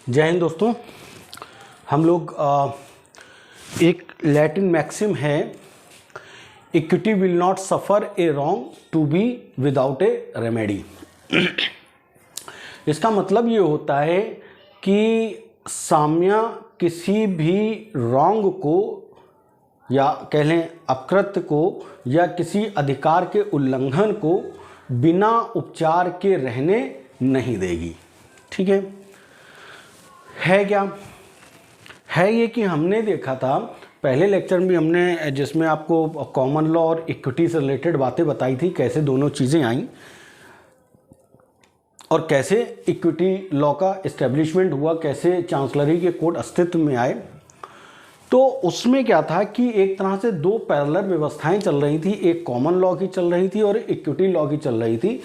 जय हिंद दोस्तों। हम लोग एक लैटिन मैक्सिम है, equity will not suffer a wrong to be without a remedy. इसका मतलब ये होता है कि साम्य किसी भी रॉन्ग को या कह लें अपकृत्य को या किसी अधिकार के उल्लंघन को बिना उपचार के रहने नहीं देगी। ठीक है क्या है ये कि हमने देखा था पहले लेक्चर में हमने, जिसमें आपको कॉमन लॉ और इक्विटी से रिलेटेड बातें बताई थी, कैसे दोनों चीज़ें आई और कैसे इक्विटी लॉ का इस्टेब्लिशमेंट हुआ, कैसे चांसलरी के कोड अस्तित्व में आए। तो उसमें क्या था कि एक तरह से दो पैरेलल व्यवस्थाएं चल रही थी, एक कॉमन लॉ की चल रही थी और इक्विटी लॉ की चल रही थी।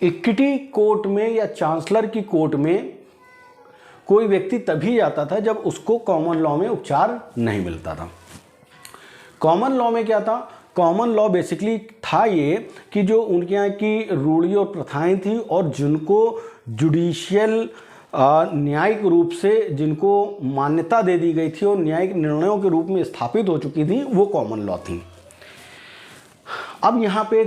इक्विटी कोर्ट में या चांसलर की कोर्ट में कोई व्यक्ति तभी जाता था जब उसको कॉमन लॉ में उपचार नहीं मिलता था। कॉमन लॉ में क्या था? कॉमन लॉ बेसिकली था ये कि जो उनके यहाँ की रूढ़ी और प्रथाएं थी और जिनको जुडिशियल न्यायिक रूप से जिनको मान्यता दे दी गई थी और न्यायिक निर्णयों के रूप में स्थापित हो चुकी थी, वो कॉमन लॉ थी। अब यहाँ पे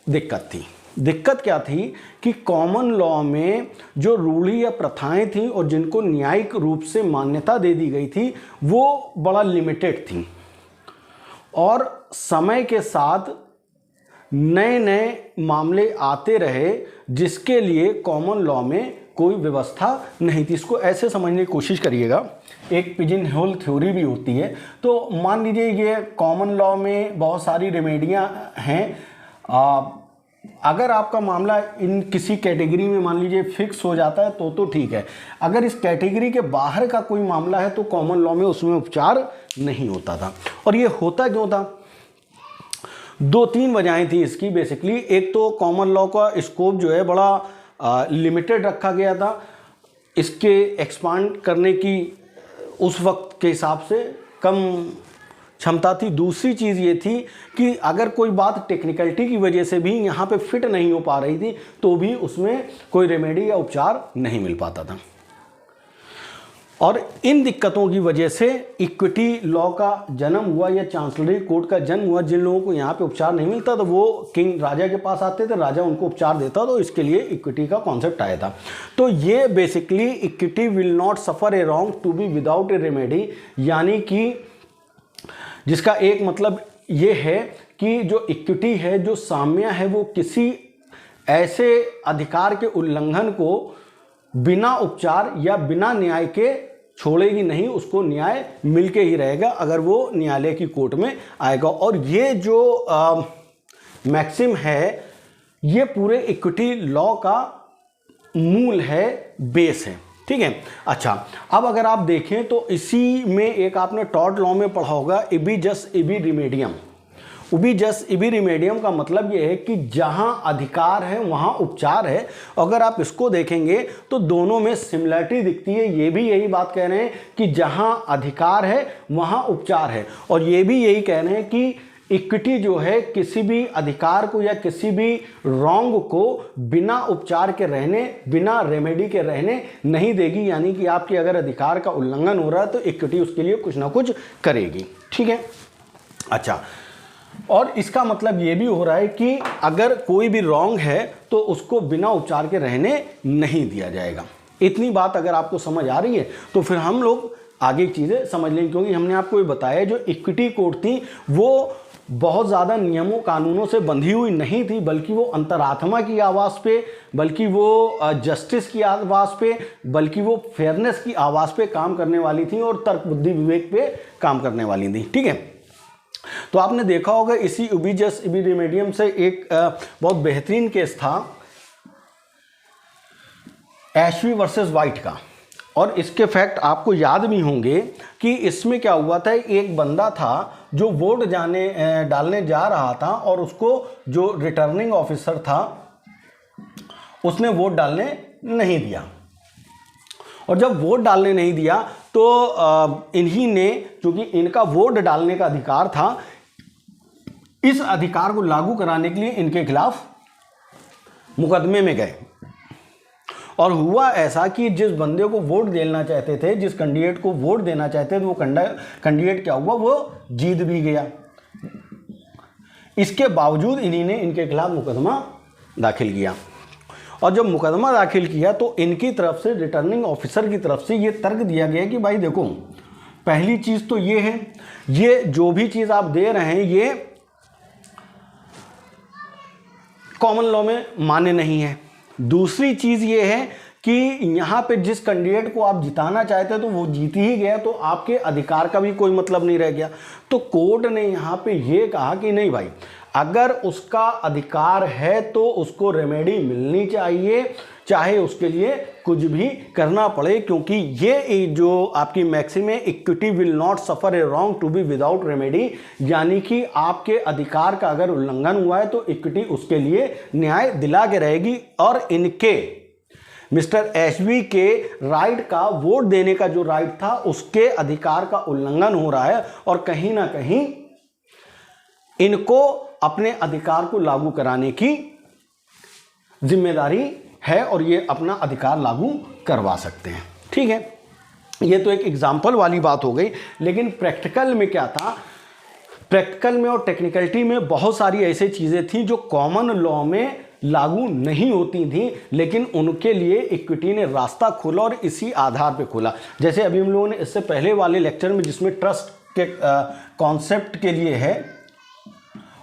दिक्कत थी। दिक्कत क्या थी कि कॉमन लॉ में जो रूढ़ी या प्रथाएं थी और जिनको न्यायिक रूप से मान्यता दे दी गई थी वो बड़ा लिमिटेड थी और समय के साथ नए नए मामले आते रहे जिसके लिए कॉमन लॉ में कोई व्यवस्था नहीं थी। इसको ऐसे समझने की कोशिश करिएगा, एक पिजन होल थ्योरी भी होती है। तो मान लीजिए ये कॉमन लॉ में बहुत सारी रेमेडियां हैं। अगर आपका मामला इन किसी कैटेगरी में मान लीजिए फिक्स हो जाता है तो ठीक है। अगर इस कैटेगरी के बाहर का कोई मामला है तो कॉमन लॉ में उसमें उपचार नहीं होता था। और ये होता क्यों था? दो तीन वजहें थी इसकी बेसिकली। एक तो कॉमन लॉ का स्कोप जो है बड़ा लिमिटेड रखा गया था, इसके एक्सपांड करने की उस वक्त के हिसाब से कम क्षमता थी। दूसरी चीज़ ये थी कि अगर कोई बात टेक्निकलिटी की वजह से भी यहाँ पे फिट नहीं हो पा रही थी तो भी उसमें कोई रेमेडी या उपचार नहीं मिल पाता था। और इन दिक्कतों की वजह से इक्विटी लॉ का जन्म हुआ या चांसलरी कोर्ट का जन्म हुआ। जिन लोगों को यहाँ पे उपचार नहीं मिलता तो वो किंग राजा के पास आते थे, राजा उनको उपचार देता, तो इसके लिए इक्विटी का कॉन्सेप्ट आया था। तो ये basically equity will not suffer a wrong to be without a remedy, यानी कि जिसका एक मतलब ये है कि जो इक्विटी है, जो साम्य है, वो किसी ऐसे अधिकार के उल्लंघन को बिना उपचार या बिना न्याय के छोड़ेगी नहीं, उसको न्याय मिलके ही रहेगा अगर वो न्यायालय की कोर्ट में आएगा। और ये जो मैक्सिम है ये पूरे इक्विटी लॉ का मूल है, बेस है। ठीक है। अच्छा, अब अगर आप देखें तो इसी में एक आपने टॉर्ट लॉ में पढ़ा होगा, इबी जस इबी रिमेडियम। उबी जस इबी रिमेडियम का मतलब ये है कि जहां अधिकार है वहां उपचार है। अगर आप इसको देखेंगे तो दोनों में सिमिलरिटी दिखती है। ये भी यही बात कह रहे हैं कि जहां अधिकार है वहां उपचार है, और ये भी यही कह रहे हैं कि इक्विटी जो है किसी भी अधिकार को या किसी भी रॉन्ग को बिना उपचार के रहने, बिना रेमेडी के रहने नहीं देगी। यानी कि आपके अगर अधिकार का उल्लंघन हो रहा है तो इक्विटी उसके लिए कुछ ना कुछ करेगी। ठीक है। अच्छा, और इसका मतलब ये भी हो रहा है कि अगर कोई भी रॉन्ग है तो उसको बिना उपचार के रहने नहीं दिया जाएगा। इतनी बात अगर आपको समझ आ रही है तो फिर हम लोग आगे चीज़ें समझ लेंगे, क्योंकि हमने आपको ये बताया जो इक्विटी कोर्ट थी वो बहुत ज़्यादा नियमों कानूनों से बंधी हुई नहीं थी, बल्कि वो अंतरात्मा की आवाज़ पे, बल्कि वो जस्टिस की आवाज़ पे, बल्कि वो फेयरनेस की आवाज़ पे काम करने वाली थी और तर्क बुद्धि विवेक पे काम करने वाली थी। ठीक है। तो आपने देखा होगा इसी उबी जस इबी रिमेडियम से एक बहुत बेहतरीन केस था एशवी वर्सेस वाइट का, और इसके फैक्ट आपको याद भी होंगे कि इसमें क्या हुआ था। एक बंदा था जो वोट डालने जा रहा था और उसको जो रिटर्निंग ऑफिसर था उसने वोट डालने नहीं दिया, और जब वोट डालने नहीं दिया तो इन्हीं ने, क्योंकि इनका वोट डालने का अधिकार था, इस अधिकार को लागू कराने के लिए इनके खिलाफ मुकदमे में गए और हुआ ऐसा कि जिस बंदे को वोट देना चाहते थे, जिस कैंडिडेट को वोट देना चाहते थे, वो कैंडिडेट क्या हुआ, वो जीत भी गया। इसके बावजूद इन्हीं ने इनके खिलाफ मुकदमा दाखिल किया, और जब मुकदमा दाखिल किया तो इनकी तरफ से, रिटर्निंग ऑफिसर की तरफ से ये तर्क दिया गया कि भाई देखो, पहली चीज़ तो ये है, ये जो भी चीज़ आप दे रहे हैं ये कॉमन लॉ में मान्य नहीं है। दूसरी चीज़ ये है कि यहाँ पे जिस कैंडिडेट को आप जिताना चाहते तो वो जीत ही गया, तो आपके अधिकार का भी कोई मतलब नहीं रह गया। तो कोर्ट ने यहाँ पे ये कहा कि नहीं भाई, अगर उसका अधिकार है तो उसको रेमेडी मिलनी चाहिए, चाहे उसके लिए कुछ भी करना पड़े, क्योंकि ये जो आपकी मैक्सिम है, equity will not suffer a wrong to be without remedy, यानी कि आपके अधिकार का अगर उल्लंघन हुआ है तो इक्विटी उसके लिए न्याय दिला के रहेगी। और इनके मिस्टर एशवी के राइट का, वोट देने का जो राइट था, उसके अधिकार का उल्लंघन हो रहा है, और कहीं ना कहीं इनको अपने अधिकार को लागू कराने की जिम्मेदारी है, और ये अपना अधिकार लागू करवा सकते हैं। ठीक है, ये तो एक एग्जाम्पल वाली बात हो गई, लेकिन प्रैक्टिकल में क्या था, प्रैक्टिकल में और टेक्निकलिटी में बहुत सारी ऐसी चीज़ें थी जो कॉमन लॉ में लागू नहीं होती थी, लेकिन उनके लिए इक्विटी ने रास्ता खोला, और इसी आधार पे खोला। जैसे अभी हम लोगों ने इससे पहले वाले लेक्चर में, जिसमें ट्रस्ट के कॉन्सेप्ट के लिए है,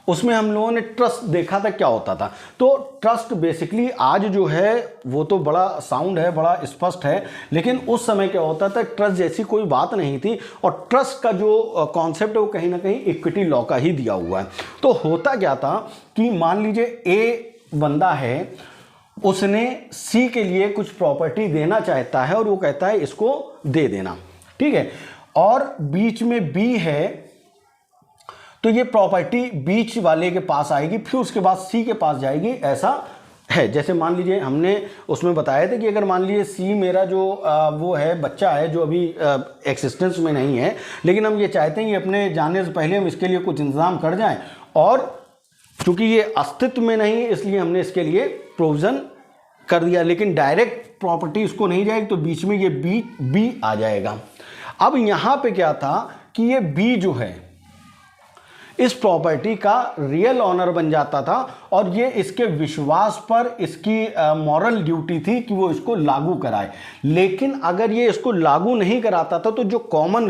उसमें हम लोगों ने ट्रस्ट देखा था क्या होता था। तो ट्रस्ट बेसिकली आज जो है वो तो बड़ा साउंड है, बड़ा स्पष्ट है, लेकिन उस समय क्या होता था, ट्रस्ट जैसी कोई बात नहीं थी, और ट्रस्ट का जो कॉन्सेप्ट है वो कहीं ना कहीं इक्विटी लॉ का ही दिया हुआ है। तो होता क्या था कि मान लीजिए ए बंदा है, उसने सी के लिए कुछ प्रॉपर्टी देना चाहता है, और वो कहता है इसको दे देना, ठीक है, और बीच में बी है, तो ये प्रॉपर्टी बीच वाले के पास आएगी, फिर उसके बाद सी के पास जाएगी, ऐसा है। जैसे मान लीजिए हमने उसमें बताया था कि अगर मान लीजिए सी मेरा जो वो है, बच्चा है जो अभी एक्सिस्टेंस में नहीं है, लेकिन हम ये चाहते हैं कि अपने जाने से पहले हम इसके लिए कुछ इंतजाम कर जाएं, और चूंकि ये अस्तित्व में नहीं है इसलिए हमने इसके लिए प्रोविज़न कर दिया, लेकिन डायरेक्ट प्रॉपर्टी उसको नहीं जाएगी, तो बीच में ये बी आ जाएगा। अब यहाँ पे क्या था कि ये बी जो है इस प्रॉपर्टी का रियल ऑनर बन जाता था, और ये इसके विश्वास पर इसकी मॉरल ड्यूटी थी कि वो इसको लागू कराए। लेकिन अगर ये इसको लागू नहीं कराता था तो जो कॉमन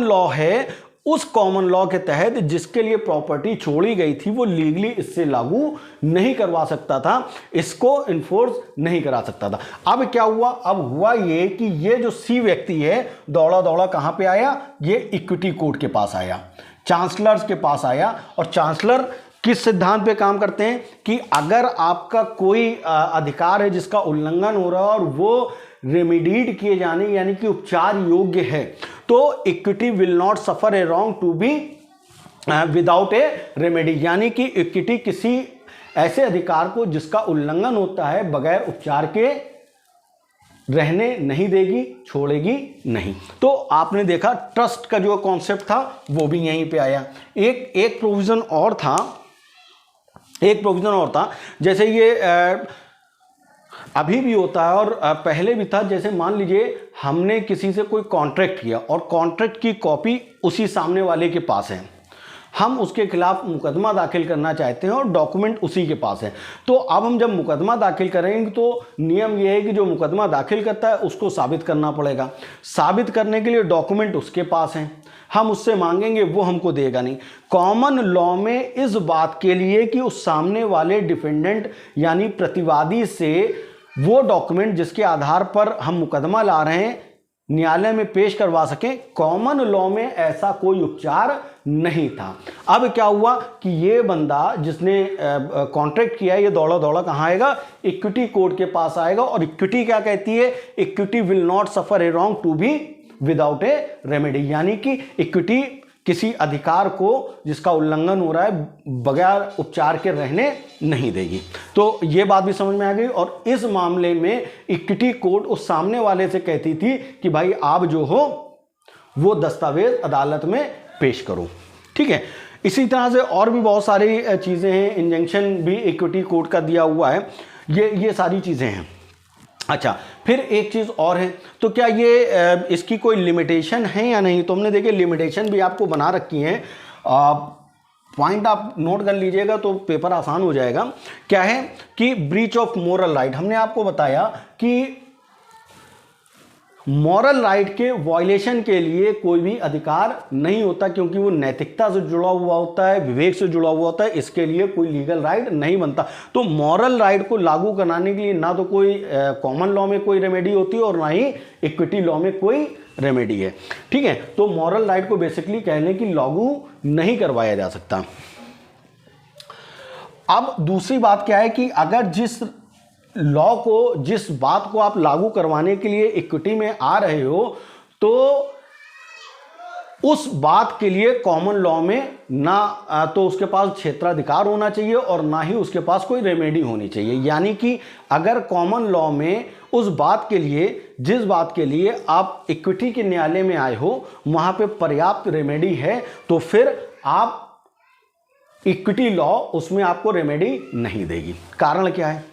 लॉ है, उस कॉमन लॉ के तहत जिसके लिए प्रॉपर्टी छोड़ी गई थी, वो लीगली इससे लागू नहीं करवा सकता था, इसको इन्फोर्स नहीं करा सकता था। अब क्या हुआ, अब हुआ ये कि ये जो सी व्यक्ति है दौड़ा दौड़ा कहाँ पे आया, ये इक्विटी कोर्ट के पास आया, चांसलर्स के पास आया, और चांसलर किस सिद्धांत पे काम करते हैं कि अगर आपका कोई अधिकार है जिसका उल्लंघन हो रहा है और वो रेमिडीड किए जाने यानी कि उपचार योग्य है, तो equity will not suffer a wrong to be without a remedy, यानी कि इक्विटी किसी ऐसे अधिकार को जिसका उल्लंघन होता है बगैर उपचार के रहने नहीं देगी, छोड़ेगी नहीं। तो आपने देखा ट्रस्ट का जो कॉन्सेप्ट था वो भी यहीं पे आया। एक प्रोविजन और था, जैसे ये अभी भी होता है और पहले भी था। जैसे मान लीजिए हमने किसी से कोई कॉन्ट्रैक्ट किया और कॉन्ट्रैक्ट की कॉपी उसी सामने वाले के पास है, हम उसके खिलाफ मुकदमा दाखिल करना चाहते हैं और डॉक्यूमेंट उसी के पास है। तो अब हम जब मुकदमा दाखिल करेंगे तो नियम यह है कि जो मुकदमा दाखिल करता है उसको साबित करना पड़ेगा। साबित करने के लिए डॉक्यूमेंट उसके पास हैं, हम उससे मांगेंगे वो हमको देगा नहीं। कॉमन लॉ में इस बात के लिए कि उस सामने वाले डिफेंडेंट यानी प्रतिवादी से वो डॉक्यूमेंट जिसके आधार पर हम मुकदमा ला रहे हैं न्यायालय में पेश करवा सकें, कॉमन लॉ में ऐसा कोई उपचार नहीं था। अब क्या हुआ कि ये बंदा जिसने कॉन्ट्रैक्ट किया है ये दौड़ा दौड़ा कहाँ आएगा, इक्विटी कोर्ट के पास आएगा। और इक्विटी क्या कहती है, equity will not suffer a wrong to be without a remedy, यानी कि इक्विटी किसी अधिकार को जिसका उल्लंघन हो रहा है बगैर उपचार के रहने नहीं देगी। तो ये बात भी समझ में आ गई। और इस मामले में इक्विटी कोर्ट उस सामने वाले से कहती थी कि भाई आप जो हो वो दस्तावेज अदालत में पेश करो, ठीक है। इसी तरह से और भी बहुत सारी चीज़ें हैं। इंजंक्शन भी इक्विटी कोर्ट का दिया हुआ है। ये सारी चीज़ें हैं। अच्छा, फिर एक चीज़ और है, तो क्या ये इसकी कोई लिमिटेशन है या नहीं? तो हमने देखिए लिमिटेशन भी आपको बना रखी है, पॉइंट आप नोट कर लीजिएगा तो पेपर आसान हो जाएगा। क्या है कि ब्रीच ऑफ मोरल राइट, हमने आपको बताया कि मॉरल राइट के वायलेशन के लिए कोई भी अधिकार नहीं होता, क्योंकि वो नैतिकता से जुड़ा हुआ होता है, विवेक से जुड़ा हुआ होता है, इसके लिए कोई लीगल राइट नहीं बनता। तो मॉरल राइट को लागू कराने के लिए ना तो कोई कॉमन लॉ में कोई रेमेडी होती है और ना ही इक्विटी लॉ में कोई रेमेडी है। ठीक है, तो मॉरल राइट को बेसिकली कहने की लागू नहीं करवाया जा सकता। अब दूसरी बात क्या है कि अगर जिस लॉ को, जिस बात को आप लागू करवाने के लिए इक्विटी में आ रहे हो, तो उस बात के लिए कॉमन लॉ में ना तो उसके पास क्षेत्राधिकार होना चाहिए और ना ही उसके पास कोई रेमेडी होनी चाहिए। यानी कि अगर कॉमन लॉ में उस बात के लिए, जिस बात के लिए आप इक्विटी के न्यायालय में आए हो, वहां पे पर्याप्त रेमेडी है, तो फिर आप इक्विटी लॉ उसमें आपको रेमेडी नहीं देगी। कारण क्या है?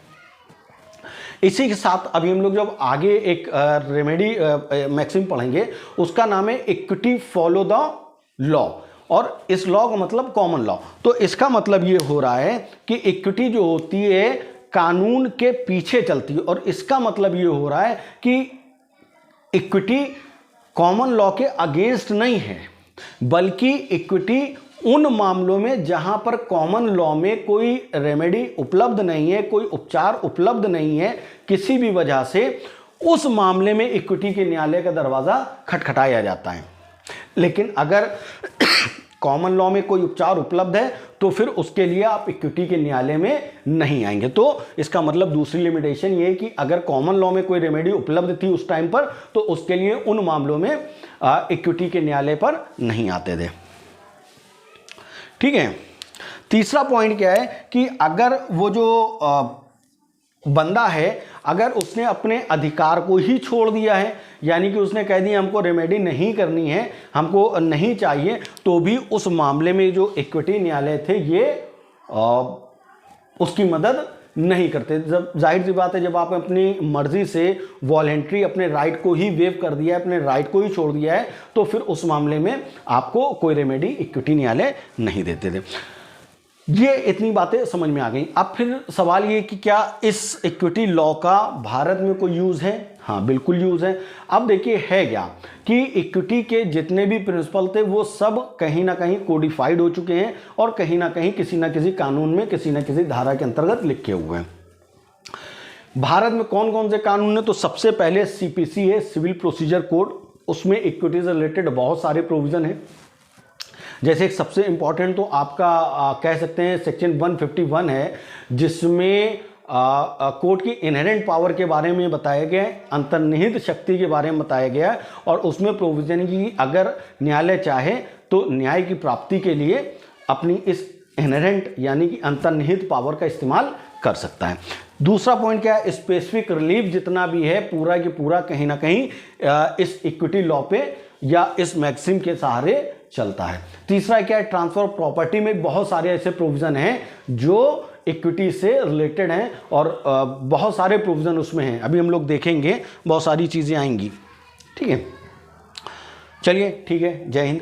इसी के साथ अभी हम लोग जब आगे एक रेमेडी मैक्सिम पढ़ेंगे, उसका नाम है इक्विटी फॉलो द लॉ, और इस लॉ का मतलब कॉमन लॉ। तो इसका मतलब ये हो रहा है कि इक्विटी जो होती है कानून के पीछे चलती है, और इसका मतलब ये हो रहा है कि इक्विटी कॉमन लॉ के अगेंस्ट नहीं है, बल्कि इक्विटी उन मामलों में जहां पर कॉमन लॉ में कोई रेमेडी उपलब्ध नहीं है, कोई उपचार उपलब्ध नहीं है किसी भी वजह से, उस मामले में इक्विटी के न्यायालय का दरवाजा खटखटाया जाता है। लेकिन अगर कॉमन लॉ में कोई उपचार उपलब्ध है तो फिर उसके लिए आप इक्विटी के न्यायालय में नहीं आएंगे। तो इसका मतलब दूसरी लिमिटेशन ये है कि अगर कॉमन लॉ में कोई रेमेडी उपलब्ध थी उस टाइम पर, तो उसके लिए उन मामलों में इक्विटी के न्यायालय पर नहीं आते थे। ठीक है, तीसरा पॉइंट क्या है कि अगर वो जो बंदा है, अगर उसने अपने अधिकार को ही छोड़ दिया है, यानी कि उसने कह दिया हमको रेमेडी नहीं करनी है, हमको नहीं चाहिए, तो भी उस मामले में जो इक्विटी न्यायालय थे ये उसकी मदद नहीं करते। जब जाहिर सी बात है, जब आप अपनी मर्जी से वॉलेंट्री अपने राइट को ही वेव कर दिया है, अपने राइट को ही छोड़ दिया है, तो फिर उस मामले में आपको कोई रेमेडी इक्विटी न्यायालय नहीं देते थे। ये इतनी बातें समझ में आ गई। अब फिर सवाल ये कि क्या इस इक्विटी लॉ का भारत में कोई यूज़ है? हाँ, बिल्कुल यूज़ है। अब देखिए है क्या कि इक्विटी के जितने भी प्रिंसिपल थे वो सब कहीं ना कहीं कोडिफाइड हो चुके हैं और कहीं ना कहीं किसी ना किसी कानून में, किसी ना किसी धारा के अंतर्गत लिखे हुए हैं। भारत में कौन कौन से कानून है? तो सबसे पहले सीपीसी है, सिविल प्रोसीजर कोड। उसमें इक्विटी से रिलेटेड बहुत सारे प्रोविजन हैं। जैसे एक सबसे इंपॉर्टेंट तो आपका कह सकते हैं सेक्शन 151 है, जिसमें कोर्ट की इनहेरेंट पावर के बारे में बताया गया है, अंतर्निहित शक्ति के बारे में बताया गया है, और उसमें प्रोविजन की अगर न्यायालय चाहे तो न्याय की प्राप्ति के लिए अपनी इस इनहेरेंट यानी कि अंतर्निहित पावर का इस्तेमाल कर सकता है। दूसरा पॉइंट क्या है? स्पेसिफिक रिलीफ जितना भी है पूरा की पूरा कहीं ना कहीं इस इक्विटी लॉ पे या इस मैक्सिम के सहारे चलता है। तीसरा क्या है? ट्रांसफर ऑफ प्रॉपर्टी में बहुत सारे ऐसे प्रोविजन हैं जो इक्विटी से रिलेटेड हैं, और बहुत सारे प्रोविजन उसमें हैं। अभी हम लोग देखेंगे, बहुत सारी चीज़ें आएंगी। ठीक है, चलिए ठीक है, जय हिंद।